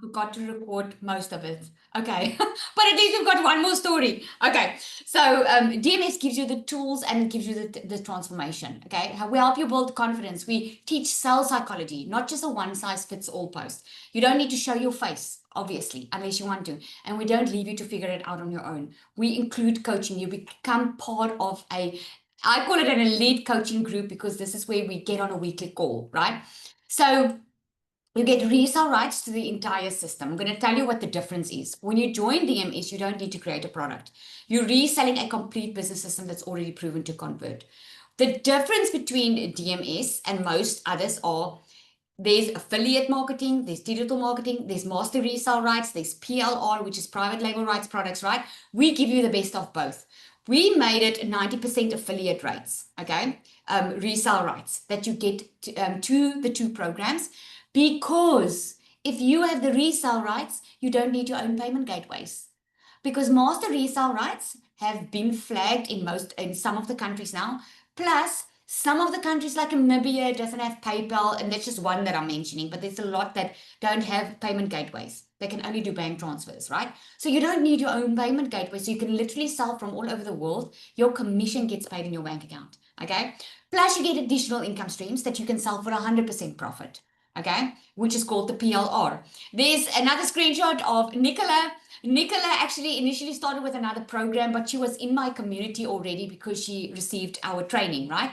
Forgot to record most of it. Okay, but at least we've got one more story. Okay, so DMS gives you the tools and it gives you the transformation. Okay, how we help you build confidence. We teach sales psychology, not just a one size fits all post. You don't need to show your face, obviously, unless you want to, and we don't leave you to figure it out on your own. We include coaching. You become part of a, I call it an elite coaching group because this is where we get on a weekly call, right? So you get resale rights to the entire system. I'm going to tell you what the difference is. When you join DMS, you don't need to create a product. You're reselling a complete business system that's already proven to convert. The difference between DMS and most others are there's affiliate marketing, there's digital marketing, there's master resale rights, there's PLR, which is private label rights products, right? We give you the best of both. We made it 90% affiliate rates, okay? Resale rights that you get to the two programs. Because if you have the resale rights, you don't need your own payment gateways. Because master resale rights have been flagged in some of the countries now. Plus, some of the countries like Namibia doesn't have PayPal, and that's just one that I'm mentioning, but there's a lot that don't have payment gateways. They can only do bank transfers, right? So you don't need your own payment gateway. So you can literally sell from all over the world. Your commission gets paid in your bank account. Okay. Plus, you get additional income streams that you can sell for 100% profit. Okay, which is called the PLR. There's another screenshot of Nicola. Nicola actually initially started with another program, but she was in my community already because she received our training, right?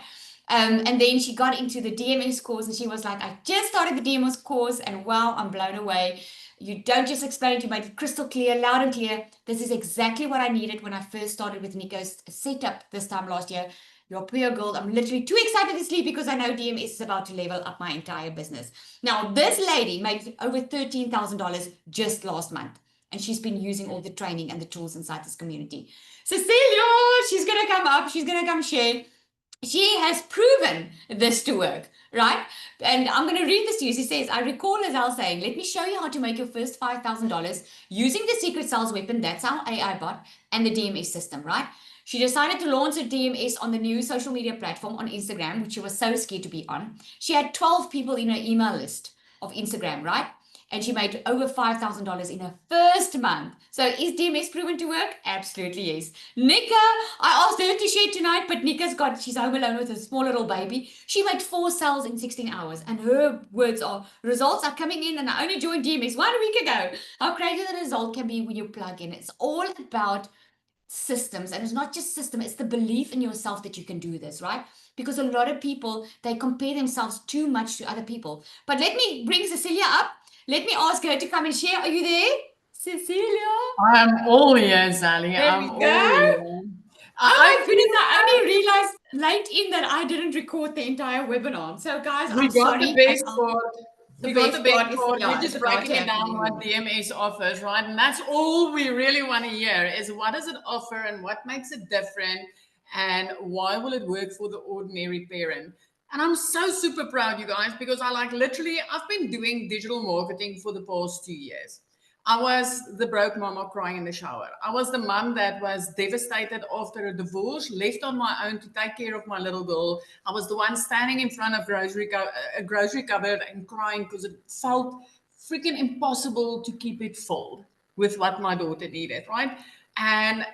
And then she got into the DMS course and she was like, I just started the DMS course and wow, I'm blown away. You don't just explain it, you make it crystal clear, loud and clear. This is exactly what I needed when I first started with Nico's setup this time last year. Your pure gold. I'm literally too excited to sleep because I know DMS is about to level up my entire business. Now, this lady made over $13,000 just last month, and she's been using all the training and the tools inside this community. Cecilia, she's going to come up. She's going to come share. She has proven this to work, right? And I'm going to read this to you. She says, I recall Azal saying, let me show you how to make your first $5,000 using the secret sales weapon, that's our AI bot, and the DMS system, right? She decided to launch a DMS on the new social media platform on Instagram, which she was so scared to be on. She had 12 people in her email list of Instagram, right? And she made over $5,000 in her first month. So is DMS proven to work? Absolutely yes. Nika, I asked her to share tonight, but she's home alone with a small little baby. She made 4 sales in 16 hours. And her words are, results are coming in and I only joined DMS 1 week ago. How crazy the result can be when you plug in. It's all about systems, and it's not just system, it's the belief in yourself that you can do this, right? Because a lot of people, they compare themselves too much to other people. But let me bring Cecilia up. Let me ask her to come and share. Are you there, Cecilia? I'm all ears, Sally. There I'm we all go. ears. Oh I my goodness, I only feel realized late in that I didn't record the entire webinar. So guys, we I'm got the sorry, but best part. the We got the best best part is, part. We're yeah, it's just about breaking to it down what happen. DMS offers, right? And that's all we really want to hear is what does it offer and what makes it different and why will it work for the ordinary parent? And I'm so super proud, you guys, because I've been doing digital marketing for the past 2 years. I was the broke mama crying in the shower. I was the mom that was devastated after a divorce, left on my own to take care of my little girl. I was the one standing in front of a grocery cupboard and crying because it felt freaking impossible to keep it full with what my daughter needed, right? And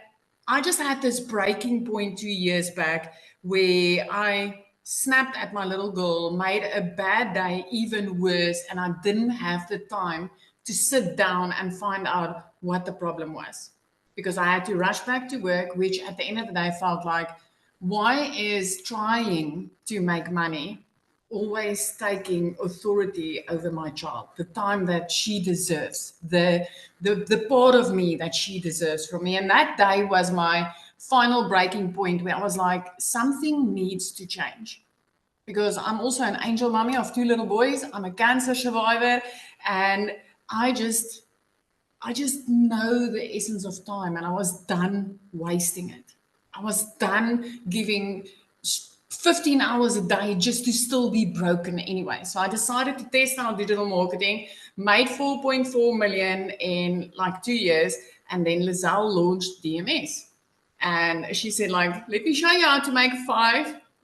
I just had this breaking point 2 years back where I snapped at my little girl, made a bad day even worse, and I didn't have the time to sit down and find out what the problem was because I had to rush back to work, which at the end of the day felt like, why is trying to make money always taking authority over my child, the time that she deserves, the part of me that she deserves from me. And that day was my final breaking point where I was like, something needs to change. Because I'm also an angel mommy of 2 little boys. I'm a cancer survivor, and I just I just know the essence of time, and I was done wasting it. I was done giving 15 hours a day just to still be broken anyway. So I decided to test out digital marketing, made 4.4 million in like 2 years, and then Lizelle launched DMS. And she said, like, let me show you how to make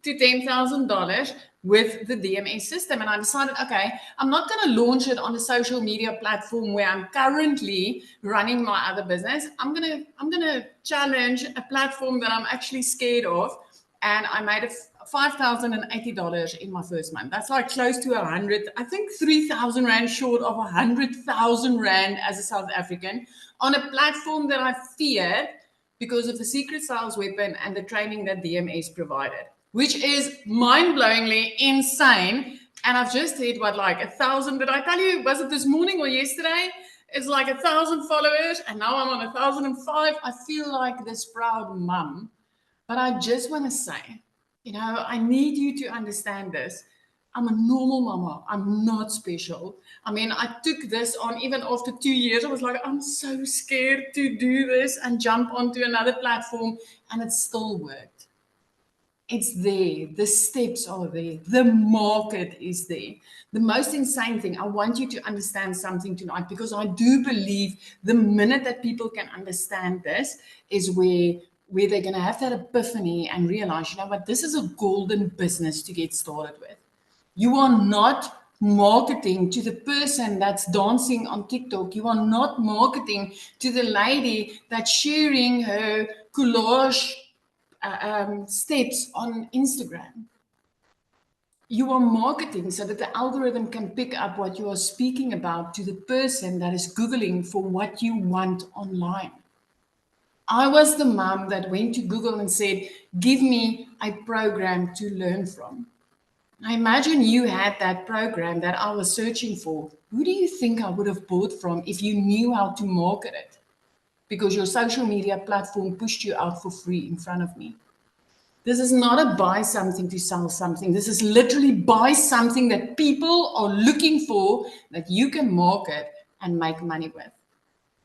to $10,000 with the DMS system. And I decided, okay, I'm not going to launch it on a social media platform where I'm currently running my other business. I'm going to challenge a platform that I'm actually scared of. And I made $5,080 in my first month. That's like close to 100, I think 3,000 Rand short of 100,000 Rand as a South African on a platform that I feared because of the secret sales weapon and the training that DMS provided, which is mind-blowingly insane. And I've just hit what, like 1,000, did I tell you, was it this morning or yesterday? It's like 1,000 followers, and now I'm on 1,005. I feel like this proud mum, but I just want to say, you know, I need you to understand this. I'm a normal mama. I'm not special. I mean, I took this on even after 2 years. I was like, I'm so scared to do this and jump onto another platform, and it still worked. It's there. The steps are there. The market is there. The most insane thing, I want you to understand something tonight, because I do believe the minute that people can understand this is where they're going to have that epiphany and realize, you know what, this is a golden business to get started with. You are not marketing to the person that's dancing on TikTok. You are not marketing to the lady that's sharing her collage steps on Instagram. You are marketing so that the algorithm can pick up what you are speaking about to the person that is Googling for what you want online. I was the mom that went to Google and said, give me a program to learn from. I imagine you had that program that I was searching for. Who do you think I would have bought from if you knew how to market it? Because your social media platform pushed you out for free in front of me. This is not a buy something to sell something. This is literally buy something that people are looking for that you can market and make money with.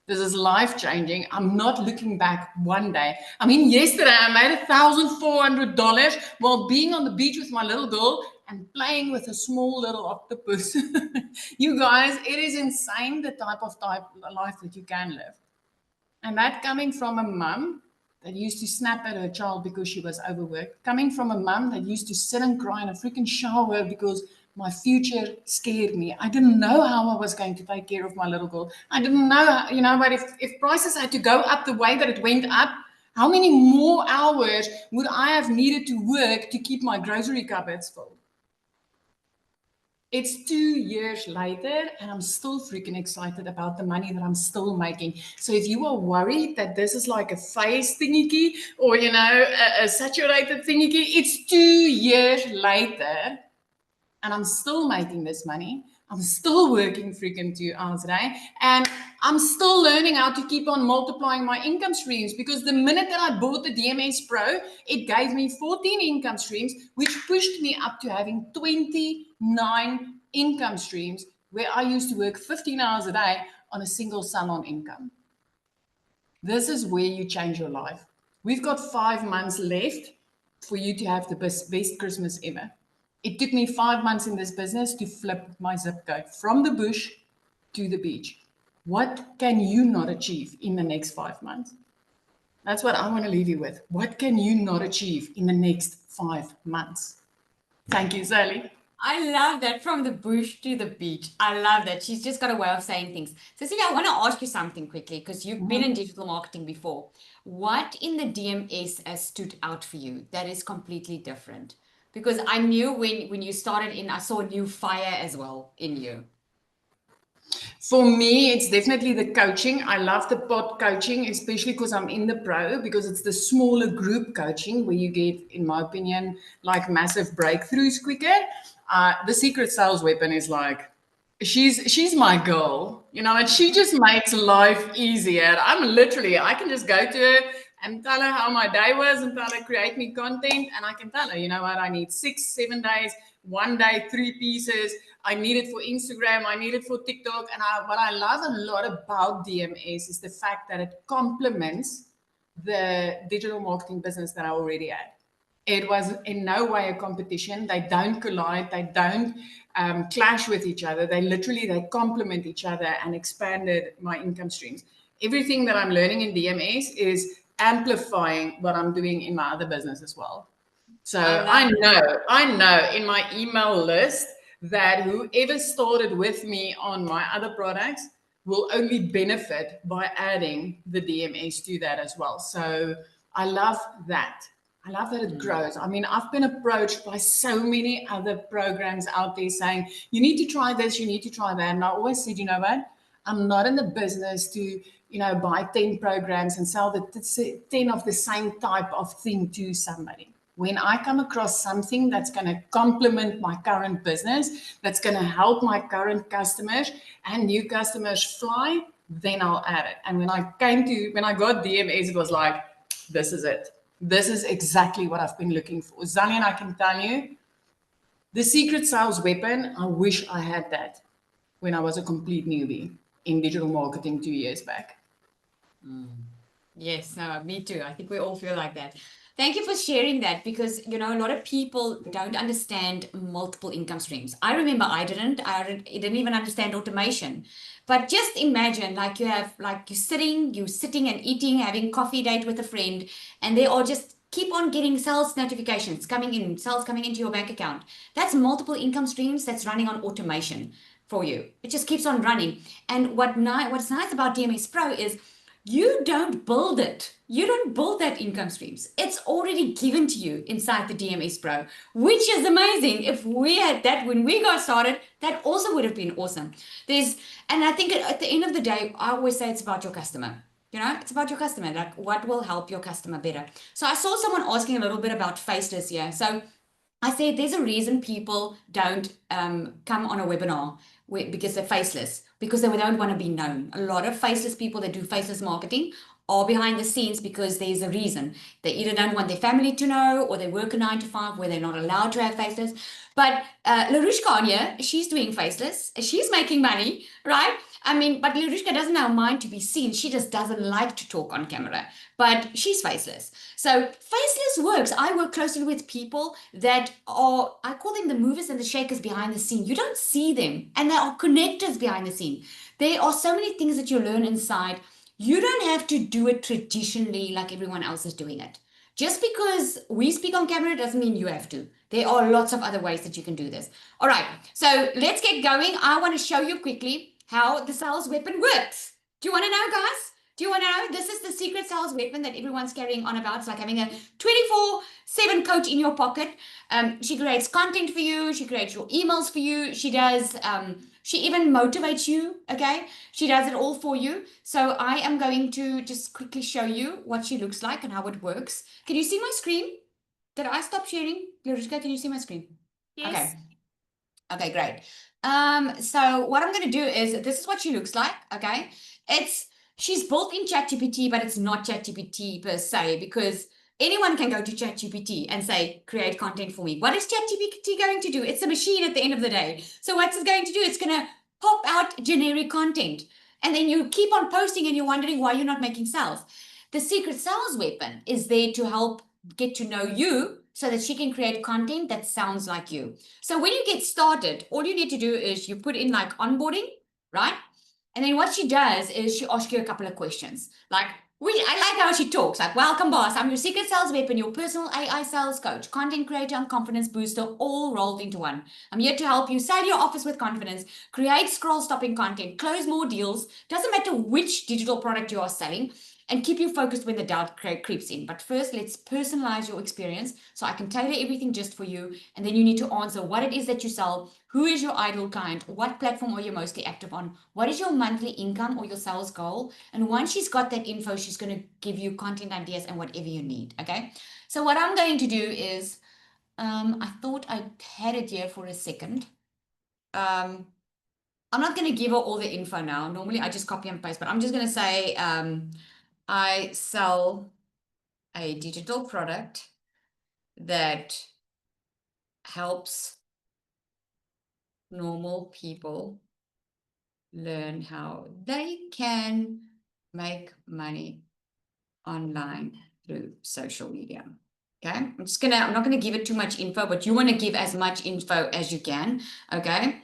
This is life-changing. I'm not looking back one day. I mean, yesterday I made $1,400 while being on the beach with my little girl and playing with a small little octopus. You guys, it is insane the type of life that you can live. And that coming from a mum that used to snap at her child because she was overworked, coming from a mum that used to sit and cry in a freaking shower because my future scared me. I didn't know how I was going to take care of my little girl. I didn't know, you know, but if prices had to go up the way that it went up, how many more hours would I have needed to work to keep my grocery cupboards full? It's 2 years later, and I'm still freaking excited about the money that I'm still making. So if you are worried that this is like a phase thingy or, you know, a saturated thingy, it's 2 years later, and I'm still making this money. I'm still working freaking 2 hours a day, and I'm still learning how to keep on multiplying my income streams, because the minute that I bought the DMS Pro, it gave me 14 income streams, which pushed me up to having 29 income streams, where I used to work 15 hours a day on a single salon income. This is where you change your life. We've got 5 months left for you to have the best Christmas ever. It took me 5 months in this business to flip my zip code from the bush to the beach. What can you not achieve in the next 5 months? That's what I want to leave you with. What can you not achieve in the next 5 months? Thank you, Sally. I love that, from the bush to the beach. I love that. She's just got a way of saying things. Cecilia, I want to ask you something quickly, because you've been in digital marketing before. What in the DMS has stood out for you that is completely different? Because I knew when you started in, I saw a new fire as well in you. For me, it's definitely the coaching. I love the pod coaching, especially because I'm in the pro, because it's the smaller group coaching where you get, in my opinion, like massive breakthroughs quicker. The secret sales weapon is like, she's my girl, you know, and she just makes life easier. I can just go to her and tell her how my day was and tell her create me content, and I can tell her, you know what, I need 6, 7 days, 1 day, 3 pieces. I need it for Instagram, I need it for TikTok. And what I love a lot about DMS is the fact that it complements the digital marketing business that I already had. It was in no way a competition. They don't collide. They don't clash with each other. They complement each other and expanded my income streams. Everything that I'm learning in DMS is amplifying what I'm doing in my other business as well. So I love I know in my email list that whoever started with me on my other products will only benefit by adding the DMS to that as well. So I love that. I love that it grows. I mean, I've been approached by so many other programs out there saying, you need to try this, you need to try that. And I always said, you know what? I'm not in the business to, buy 10 programs and sell the 10 of the same type of thing to somebody. When I come across something that's going to complement my current business, that's going to help my current customers and new customers fly, then I'll add it. And when I got DMS, it was like, this is it. This is exactly what I've been looking for. Zalian, I can tell you, the secret sales weapon, I wish I had that when I was a complete newbie in digital marketing 2 years back. Yes, no, me too. I think we all feel like that. Thank you for sharing that because, a lot of people don't understand multiple income streams. I remember I didn't even understand automation. But just imagine like you're sitting and eating, having coffee date with a friend, and they all just keep on getting sales notifications sales coming into your bank account. That's multiple income streams that's running on automation for you. It just keeps on running. And what's nice about DMS Pro is you don't build it. You don't build that income streams. It's already given to you inside the DMS Pro, which is amazing. If we had that when we got started, that also would have been awesome. And I think at the end of the day, I always say it's about your customer. It's about your customer, like what will help your customer better. So I saw someone asking a little bit about faceless here. So I said there's a reason people don't come on a webinar because they're faceless, because they don't want to be known. A lot of faceless people that do faceless marketing are behind the scenes because there's a reason. They either don't want their family to know or they work a 9 to 5 where they're not allowed to have faceless. But Larushka on here, she's doing faceless. She's making money, right? I mean, but Larushka doesn't have mind to be seen. She just doesn't like to talk on camera, but she's faceless. So faceless works. I work closely with people that are, I call them the movers and the shakers behind the scene. You don't see them, and they are connectors behind the scene. There are so many things that you learn inside. You don't have to do it traditionally like everyone else is doing it. Just because we speak on camera doesn't mean you have to. There are lots of other ways that you can do this. All right, so let's get going. I want to show you quickly how the sales weapon works. Do you want to know, guys? Do you want to know? This is the secret sales weapon that everyone's carrying on about. It's like having a 24/7 coach in your pocket. She creates content for you. She creates your emails for you. She does, she even motivates you, okay? She does it all for you. So I am going to just quickly show you what she looks like and how it works. Can you see my screen? Did I stop sharing? Larushka, can you see my screen? Yes. Okay. Okay, great. So what I'm going to do is, this is what she looks like, okay? She's built in ChatGPT, but it's not ChatGPT per se, because anyone can go to ChatGPT and say, create content for me. What is ChatGPT going to do? It's a machine at the end of the day. So what's it going to do? It's going to pop out generic content. And then you keep on posting and you're wondering why you're not making sales. The secret sales weapon is there to help get to know you so that she can create content that sounds like you. So when you get started, all you need to do is you put in like onboarding, right? And then what she does is she asks you a couple of questions. Like, I like how she talks, like, welcome boss, I'm your secret sales weapon, your personal AI sales coach, content creator and confidence booster, all rolled into one. I'm here to help you sell your office with confidence, create scroll stopping content, close more deals, doesn't matter which digital product you are selling, and keep you focused when the doubt creeps in. But first, let's personalize your experience so I can tailor everything just for you. And then you need to answer what it is that you sell, who is your ideal client, what platform are you mostly active on, what is your monthly income or your sales goal. And once she's got that info, she's going to give you content ideas and whatever you need. Okay. So what I'm going to do is, I thought I had it here for a second. I'm not going to give her all the info now. Normally I just copy and paste, but I'm just going to say, I sell a digital product that helps normal people learn how they can make money online through social media. Okay, I'm not gonna give it too much info, but you want to give as much info as you can. Okay.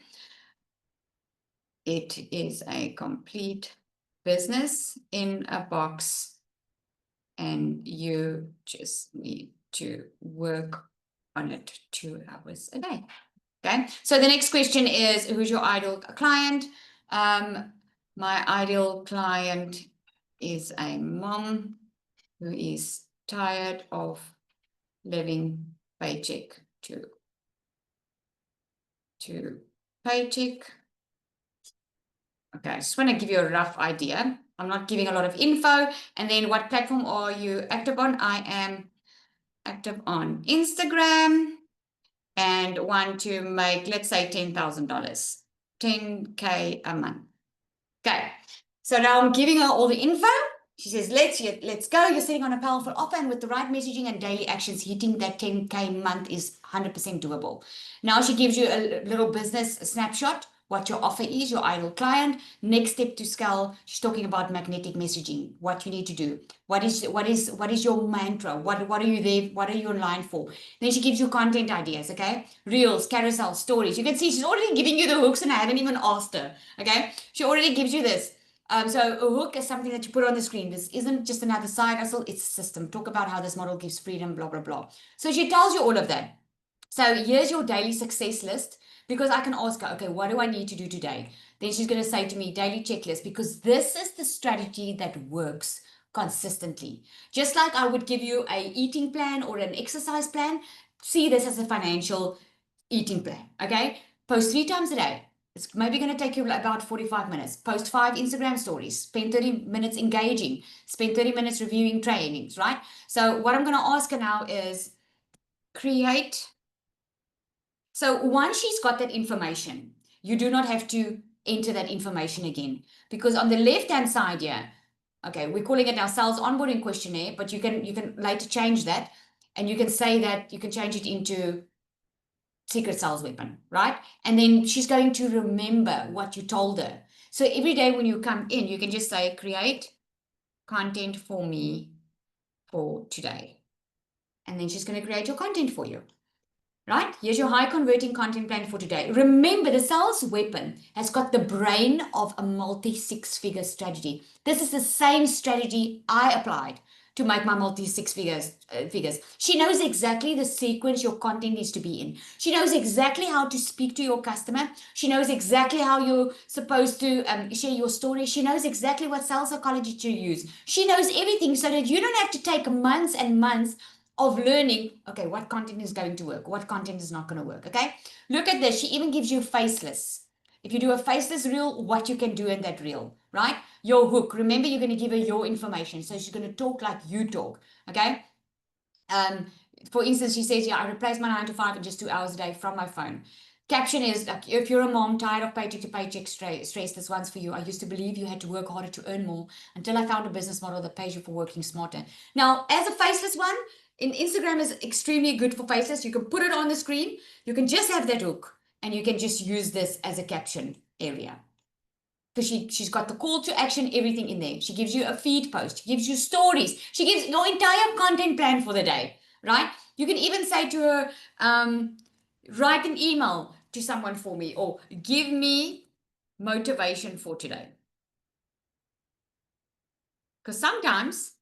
It is a complete business in a box, and you just need to work on it 2 hours a day. Okay, so the next question is, who's your ideal client? My ideal client is a mom who is tired of living paycheck to paycheck. Okay, I just want to give you a rough idea. I'm not giving a lot of info. And then what platform are you active on? I am active on Instagram and want to make, let's say, $10,000, $10K a month. Okay, so now I'm giving her all the info. She says, let's go. You're sitting on a powerful offer, and with the right messaging and daily actions, hitting that 10K month is 100% doable. Now she gives you a little business snapshot, what your offer is, your ideal client. Next step to scale, she's talking about magnetic messaging, what you need to do. What is your mantra? What are you there? What are you online for? Then she gives you content ideas, okay? Reels, carousel, stories. You can see she's already giving you the hooks, and I haven't even asked her, okay? She already gives you this. So a hook is something that you put on the screen. This isn't just another side hustle, it's a system. Talk about how this model gives freedom, blah, blah, blah. So she tells you all of that. So here's your daily success list, because I can ask her, okay, what do I need to do today? Then she's going to say to me, daily checklist, because this is the strategy that works consistently. Just like I would give you a eating plan or an exercise plan, see this as a financial eating plan, okay? Post 3 times a day. It's maybe going to take you about 45 minutes. Post 5 Instagram stories. Spend 30 minutes engaging. Spend 30 minutes reviewing trainings, right? So what I'm going to ask her now is create. So once she's got that information, you do not have to enter that information again, because on the left-hand side here, okay, we're calling it our sales onboarding questionnaire, but you can later change that, and you can say that you can change it into secret sales weapon, right? And then she's going to remember what you told her. So every day when you come in, you can just say, create content for me for today. And then she's going to create your content for you, right? Here's your high converting content plan for today. Remember, the sales weapon has got the brain of a multi 6-figure strategy. This is the same strategy I applied to make my multi 6 figures. She knows exactly the sequence your content needs to be in. She knows exactly how to speak to your customer. She knows exactly how you're supposed to share your story. She knows exactly what sales psychology to use. She knows everything, so that you don't have to take months and months of learning, okay, what content is going to work, what content is not going to work, okay? Look at this. She even gives you faceless. If you do a faceless reel, what you can do in that reel, right? Your hook. Remember, you're going to give her your information. So she's going to talk like you talk, okay? For instance, she says, yeah, I replace my 9 to 5 in just 2 hours a day from my phone. Caption is, like, if you're a mom tired of paycheck to paycheck stress, this one's for you. I used to believe you had to work harder to earn more until I found a business model that pays you for working smarter. Now, as a faceless one, in Instagram is extremely good for faceless. You can put it on the screen. You can just have that hook, and you can just use this as a caption area. Because she's got the call to action, everything in there. She gives you a feed post. She gives you stories. She gives your entire content plan for the day, right? You can even say to her, write an email to someone for me, or give me motivation for today. Because sometimes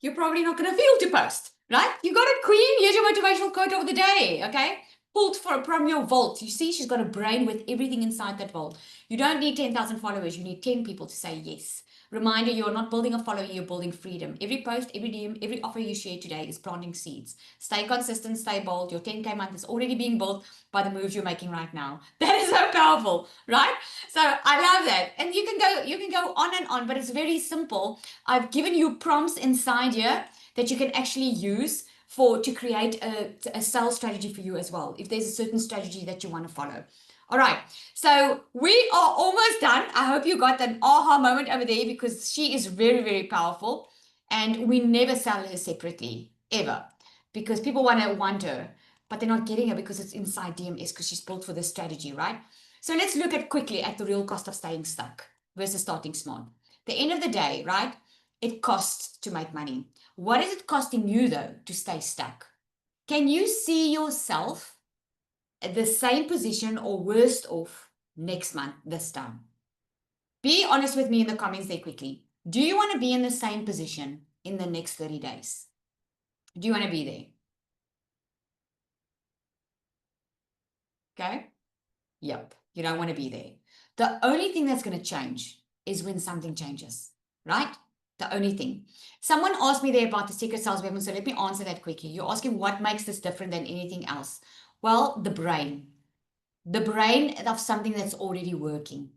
you're probably not going to feel to post, right? You got it, queen. Here's your motivational quote of the day, okay? Pulled from your vault. You see, she's got a brain with everything inside that vault. You don't need 10,000 followers. You need 10 people to say yes. Reminder, you're not building a following, you're building freedom. Every post, every DM, every offer you share today is planting seeds. Stay consistent, stay bold. Your 10K month is already being built by the moves you're making right now. That is so powerful, right? So I love that. And you can go on and on, but it's very simple. I've given you prompts inside here that you can actually use to create a sales strategy for you as well, if there's a certain strategy that you want to follow. All right, so we are almost done. I hope you got an aha moment over there, because she is very, very powerful, and we never sell her separately, ever, because people want her, but they're not getting her because it's inside DMS, because she's built for this strategy, right? So let's look at quickly at the real cost of staying stuck versus starting small. The end of the day, right? It costs to make money. What is it costing you, though, to stay stuck? Can you see yourself at the same position or worse off next month this time? Be honest with me in the comments there quickly. Do you want to be in the same position in the next 30 days? Do you want to be there? Okay. Yep. You don't want to be there. The only thing that's going to change is when something changes, right? The only thing. Someone asked me there about the secret sales weapon, so let me answer that quickly. You're asking what makes this different than anything else? Well, the brain of something that's already working.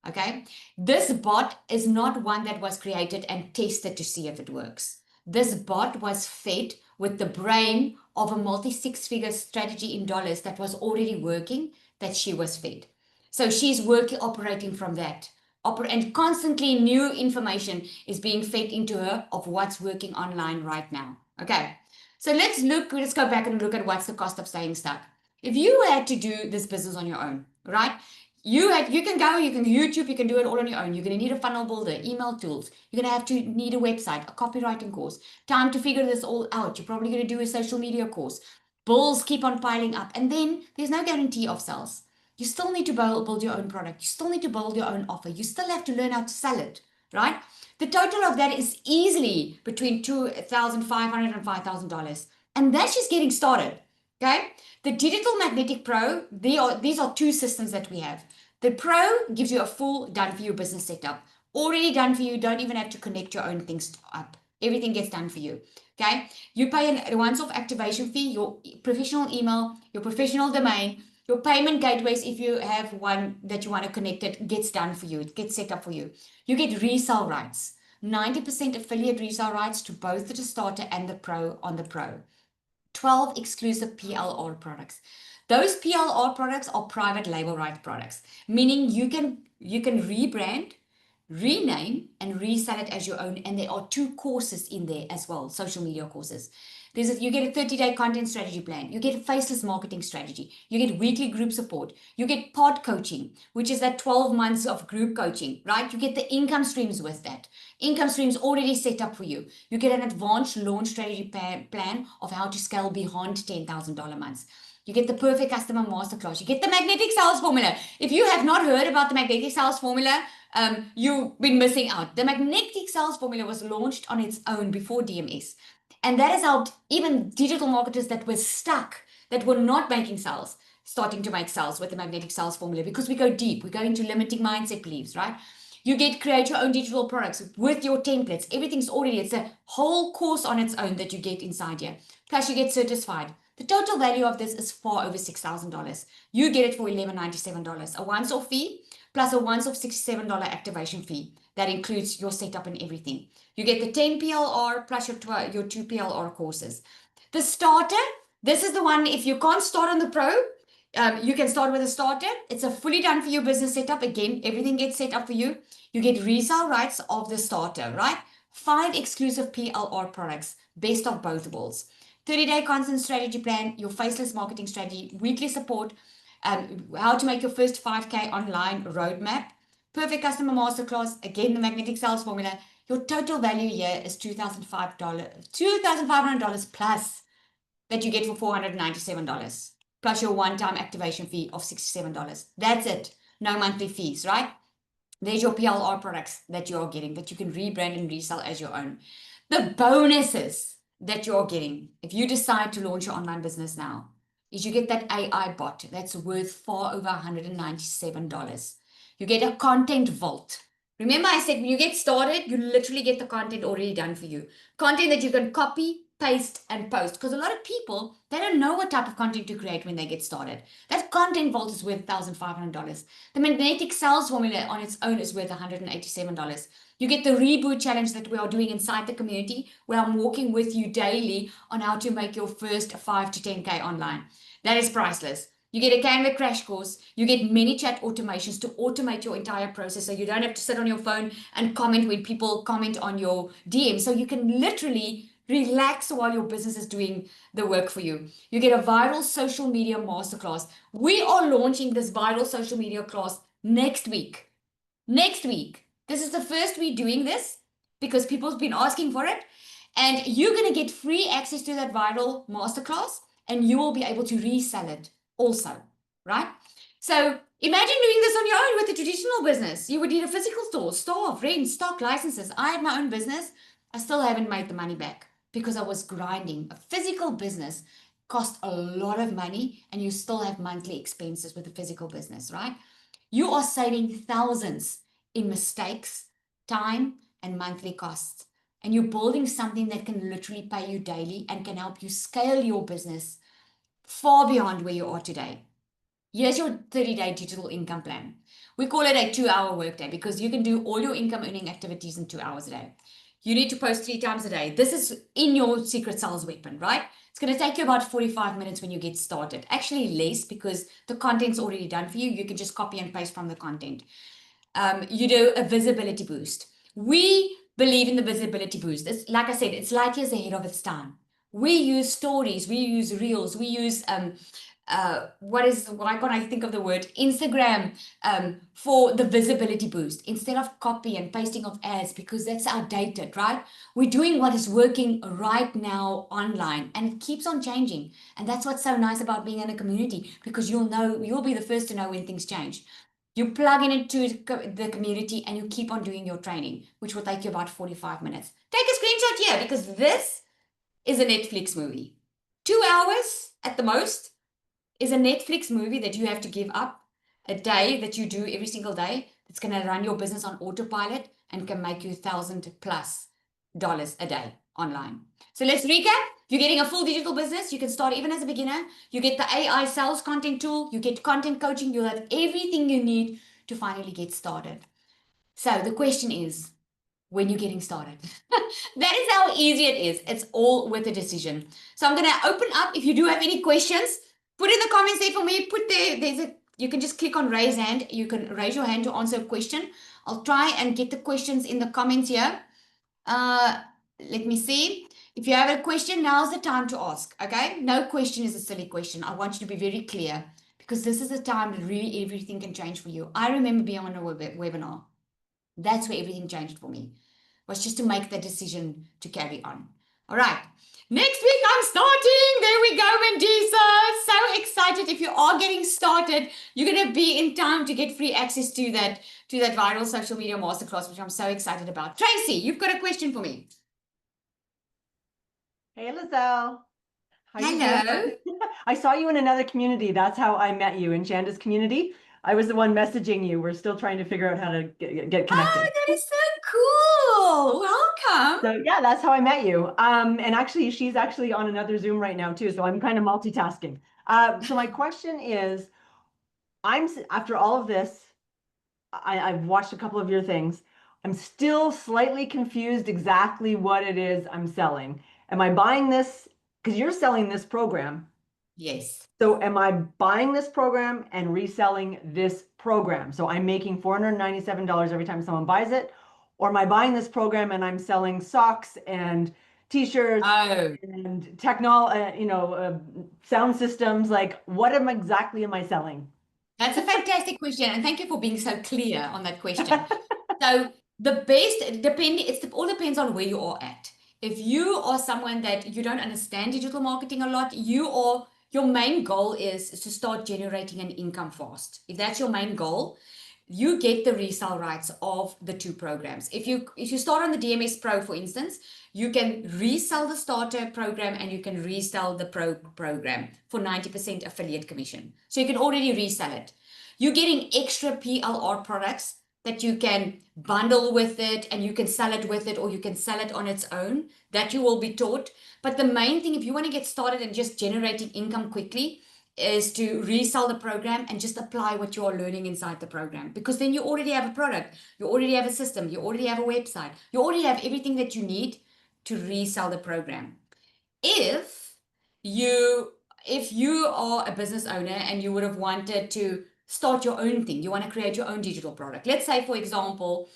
Okay. This bot is not one that was created and tested to see if it works. This bot was fed with the brain of a multi six-figure strategy in dollars that was already working, that she was fed. So she's working, operating from that. And constantly new information is being fed into her of what's working online right now. Okay. So let's go back and look at what's the cost of staying stuck. If you had to do this business on your own, right? You can YouTube, you can do it all on your own. You're going to need a funnel builder, email tools. You're going to need a website, a copywriting course, time to figure this all out. You're probably going to do a social media course. Bills keep on piling up. And then there's no guarantee of sales. You still need to build your own product. You still need to build your own offer. You still have to learn how to sell it, right? The total of that is easily between $2,500 and $5,000. And that's just getting started. Okay. The Digital Magnetic Pro, these are two systems that we have. The Pro gives you a full done for you business setup. Already done for you. Don't even have to connect your own things up. Everything gets done for you. Okay. You pay a once-off activation fee, your professional email, your professional domain, your payment gateways, if you have one that you want to connect, it gets done for you. It gets set up for you. You get resale rights. 90% affiliate resale rights to both the starter and the Pro on the Pro. 12 exclusive PLR products. Those PLR products are private label right products, meaning you can rebrand, rename, and resell it as your own. And there are 2 courses in there as well, social media courses. You get a 30-day content strategy plan. You get a faceless marketing strategy. You get weekly group support. You get pod coaching, which is that 12 months of group coaching, right? You get the income streams with that. Income streams already set up for you. You get an advanced launch strategy plan of how to scale beyond $10,000 months. You get the perfect customer masterclass. You get the magnetic sales formula. If you have not heard about the magnetic sales formula, you've been missing out. The magnetic sales formula was launched on its own before DMS. And that has helped even digital marketers that were stuck, that were not making sales, starting to make sales with the magnetic sales formula, because we go deep. We go into limiting mindset beliefs, right? You get create your own digital products with your templates. Everything's already, it's a whole course on its own that you get inside here. Plus you get certified. The total value of this is far over $6,000. You get it for $1,197, a once-off fee plus a once-off $67 activation fee. That includes your setup and everything. You get the 10 PLR plus your 2 PLR courses. The starter, this is the one, if you can't start on the Pro, you can start with a starter. It's a fully done for you business setup. Again, everything gets set up for you. You get resale rights of the starter, right? 5 exclusive PLR products, best of both worlds. 30-day content strategy plan, your faceless marketing strategy, weekly support, how to make your first 5K online roadmap, perfect customer masterclass, again, the magnetic sales formula. Your total value here is $2,500 plus that you get for $497, plus your one-time activation fee of $67. That's it. No monthly fees, right? There's your PLR products that you're getting that you can rebrand and resell as your own. The bonuses that you're getting if you decide to launch your online business now is you get that AI bot that's worth far over $197. You get a content vault. Remember I said when you get started, you literally get the content already done for you. Content that you can copy, paste, and post. Because a lot of people, they don't know what type of content to create when they get started. That content vault is worth $1,500. The magnetic sales formula on its own is worth $187. You get the reboot challenge that we are doing inside the community, where I'm walking with you daily on how to make your first 5 to 10K online. That is priceless. You get a Canva crash course. You get many chat automations to automate your entire process, so you don't have to sit on your phone and comment when people comment on your DM. So you can literally relax while your business is doing the work for you. You get a viral social media masterclass. We are launching this viral social media class next week. Next week. This is the first week doing this because people's been asking for it. And you're going to get free access to that viral masterclass, and you will be able to resell it also, right? So imagine doing this on your own with a traditional business. You would need a physical store, staff, rent, stock, licenses. I had my own business. I still haven't made the money back because I was grinding. A physical business cost a lot of money and you still have monthly expenses with a physical business, right? You are saving thousands in mistakes, time, and monthly costs. And you're building something that can literally pay you daily and can help you scale your business far beyond where you are today. Here's your 30-day digital income plan. We call it a 2-hour workday because you can do all your income earning activities in 2 hours a day. You need to post 3 times a day. This is in your secret sales weapon, right? It's going to take you about 45 minutes when you get started. Actually less because the content's already done for you. You can just copy and paste from the content. You do a visibility boost. We believe in the visibility boost. It's, like I said, it's light years ahead of its time. We use stories, we use reels, we use why can't I think of the word Instagram for the visibility boost instead of copy and pasting of ads because that's outdated, right? We're doing what is working right now online and it keeps on changing. And that's what's so nice about being in a community because you'll be the first to know when things change. You plug in into the community and you keep on doing your training, which will take you about 45 minutes. Take a screenshot here because this is a Netflix movie. 2 hours at the most is a Netflix movie that you have to give up a day that you do every single day. It's going to run your business on autopilot and can make you $1,000+ a day online. So let's recap. You're getting a full digital business. You can start even as a beginner. You get the AI sales content tool. You get content coaching. You'll have everything you need to finally get started. So the question is, when you're getting started. That is how easy it is. It's all with a decision. So I'm going to open up. If you do have any questions, put in the comments there for me. You can just click on raise hand. You can raise your hand to answer a question. I'll try and get the questions in the comments here. Let me see. If you have a question, now's the time to ask, okay? No question is a silly question. I want you to be very clear because this is the time that really everything can change for you. I remember being on a webinar. That's where everything changed for me, was just to make the decision to carry on. All right. Next week, I'm starting. There we go, Mandisa. So excited. If you are getting started, you're going to be in time to get free access to that viral social media masterclass, which I'm so excited about. Tracy, you've got a question for me. Hey, Lizelle. How you Hello. doing? I saw you in another community. That's how I met you, in Shanda's community. I was the one messaging you. We're still trying to figure out how to get connected. Oh, that is so cool. Welcome. So yeah, that's how I met you. And actually, she's actually on another Zoom right now too. So I'm kind of multitasking. So my question is, after all of this, I've watched a couple of your things. I'm still slightly confused exactly what it is I'm selling. Am I buying this? Because you're selling this program. Yes. So am I buying this program and reselling this program? So I'm making $497 every time someone buys it, or am I buying this program and I'm selling socks and t-shirts and sound systems? Like, what exactly am I selling? That's a fantastic question, and thank you for being so clear on that question. So the best, it all depends on where you are at. If you are someone that you don't understand digital marketing a lot, your main goal is to start generating an income fast. If that's your main goal, you get the resale rights of the 2 programs. If you start on the DMS Pro, for instance, you can resell the starter program and you can resell the pro program for 90% affiliate commission. So you can already resell it. You're getting extra PLR products that you can bundle with it and you can sell it with it, or you can sell it on its own, that you will be taught. But the main thing, if you want to get started and just generating income quickly, is to resell the program and just apply what you are learning inside the program, because then you already have a product, you already have a system, you already have a website, you already have everything that you need to resell the program. If you are a business owner and you would have wanted to start your own thing, you want to create your own digital product. Let's say, for example,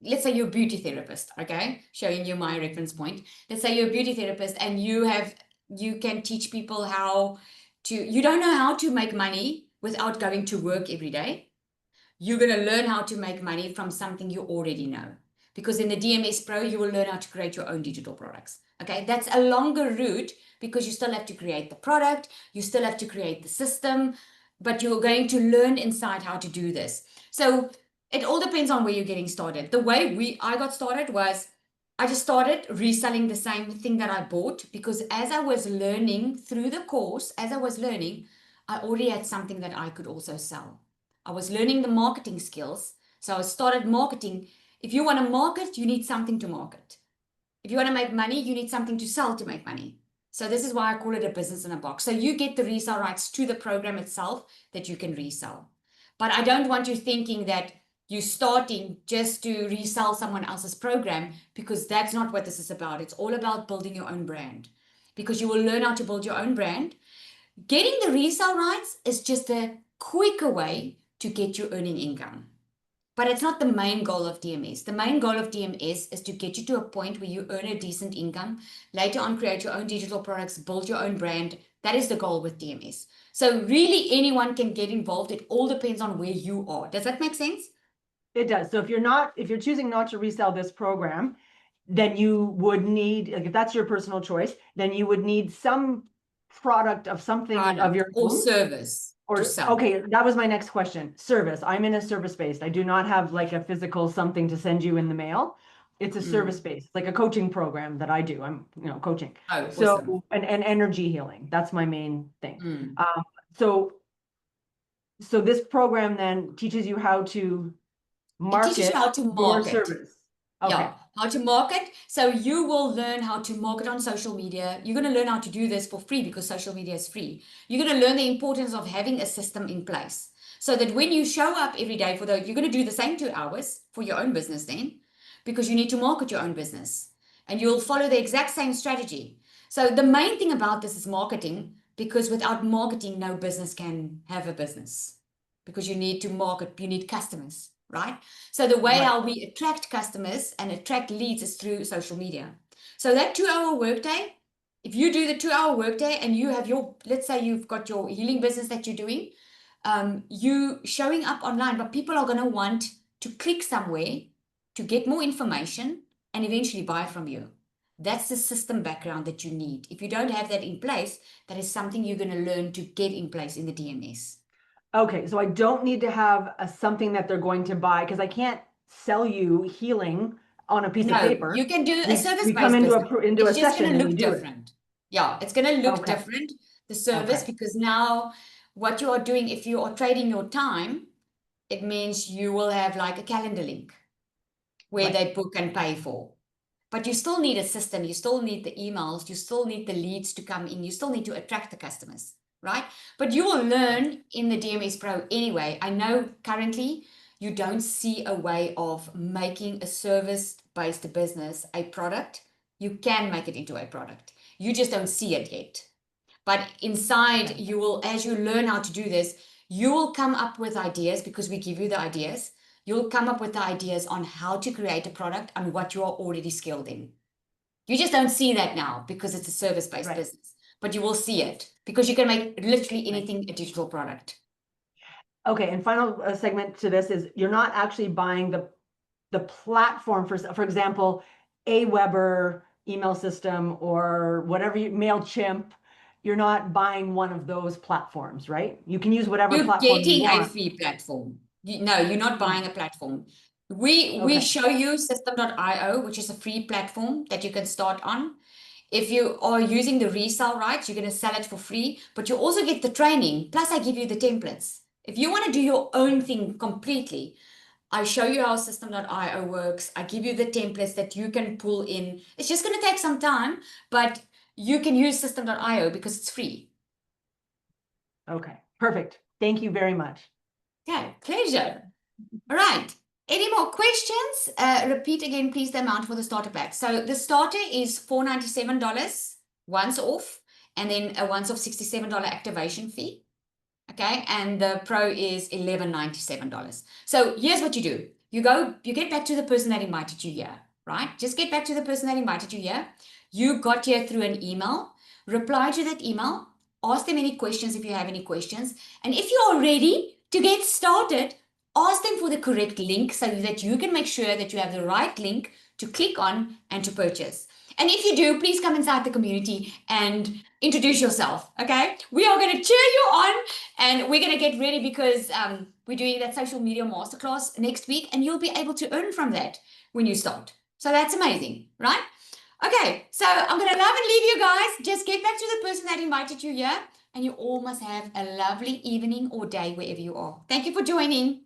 let's say you're a beauty therapist, okay? Showing you my reference point. Let's say you're a beauty therapist and you can teach people you don't know how to make money without going to work every day. You're going to learn how to make money from something you already know. Because in the DMS Pro, you will learn how to create your own digital products. Okay, that's a longer route because you still have to create the product, you still have to create the system, but you're going to learn inside how to do this. So it all depends on where you're getting started. The way I got started was I just started reselling the same thing that I bought because as I was learning through the course, I already had something that I could also sell. I was learning the marketing skills. So I started marketing. If you want to market, you need something to market. If you want to make money, you need something to sell to make money. So this is why I call it a business in a box. So you get the resale rights to the program itself that you can resell. But I don't want you thinking that you're starting just to resell someone else's program, because that's not what this is about. It's all about building your own brand, because you will learn how to build your own brand. Getting the resale rights is just a quicker way to get you earning income. But it's not the main goal of DMS. The main goal of DMS is to get you to a point where you earn a decent income, later on create your own digital products, build your own brand. That is the goal with DMS. So really anyone can get involved. It all depends on where you are. Does that make sense? It does. So if you're choosing not to resell this program, then you would need, like, if that's your personal choice, then you would need some product of something of your or own. service Or, to sell. okay, that was my next question. Service. I'm in a service-based. I do not have like a physical something to send you in the mail. It's a service-based, like a coaching program that I do. I'm, coaching. Oh, So, awesome. and energy healing. That's my main thing. Mm. So this program then teaches you how to It teaches market you how to your market. service. Okay. Yeah, how to market. So you will learn how to market on social media. You're going to learn how to do this for free because social media is free. You're going to learn the importance of having a system in place so that when you show up every day you're going to do the same 2 hours for your own business then, because you need to market your own business and you'll follow the exact same strategy. So the main thing about this is marketing, because without marketing, no business can have a business, because you need to market, you need customers. Right? So the way how we attract customers and attract leads is through social media. So that 2-hour workday, if you do the 2-hour workday and you have let's say you've got your healing business that you're doing, you showing up online, but people are going to want to click somewhere to get more information and eventually buy from you. That's the system background that you need. If you don't have that in place, that is something you're going to learn to get in place in the DMS. Okay, so I don't need to have something that they're going to buy, because I can't sell you healing on a piece of paper. You can do a service-based We come into business. a session and we do different. Yeah, it's going to look Okay. different, the service, because now what you are doing, if you are trading your time, it means you will have like a calendar link where they book and pay for. But you still need a system. You still need the emails. You still need the leads to come in. You still need to attract the customers, right? But you will learn in the DMS Pro anyway. I know currently you don't see a way of making a service-based business a product. You can make it into a product. You just don't see it yet. But inside, you will, as you learn how to do this, you will come up with ideas, because we give you the ideas. You'll come up with the ideas on how to create a product and what you are already skilled in. You just don't see that now because it's a service-based business, but you will see it because you can make literally anything a digital product. Okay, and final segment to this is, you're not actually buying the platform for example, Aweber email system or whatever, MailChimp. You're not buying one of those platforms, right? You can use whatever platform you want. You're getting a free platform. No, you're not buying a platform. We show you System.io, which is a free platform that you can start on. If you are using the resale rights, you're going to sell it for free, but you also get the training. Plus, I give you the templates. If you want to do your own thing completely, I show you how System.io works. I give you the templates that you can pull in. It's just going to take some time, but you can use System.io because it's free. Okay, perfect. Thank you very much. Okay, pleasure. All right. Any more questions? Repeat again, please, the amount for the starter pack. So the starter is $497 once off, and then a once off $67 activation fee. Okay, and the pro is $1197. So here's what you do. You get back to the person that invited you here, right? Just get back to the person that invited you here. You got here through an email. Reply to that email. Ask them any questions if you have any questions. And if you are ready to get started, ask them for the correct link so that you can make sure that you have the right link to click on and to purchase. And if you do, please come inside the community and introduce yourself, okay? We are going to cheer you on, and we're going to get ready because we're doing that social media masterclass next week, and you'll be able to earn from that when you start. So that's amazing, right? Okay, so I'm going to love and leave you guys. Just get back to the person that invited you here, and you all must have a lovely evening or day wherever you are. Thank you for joining.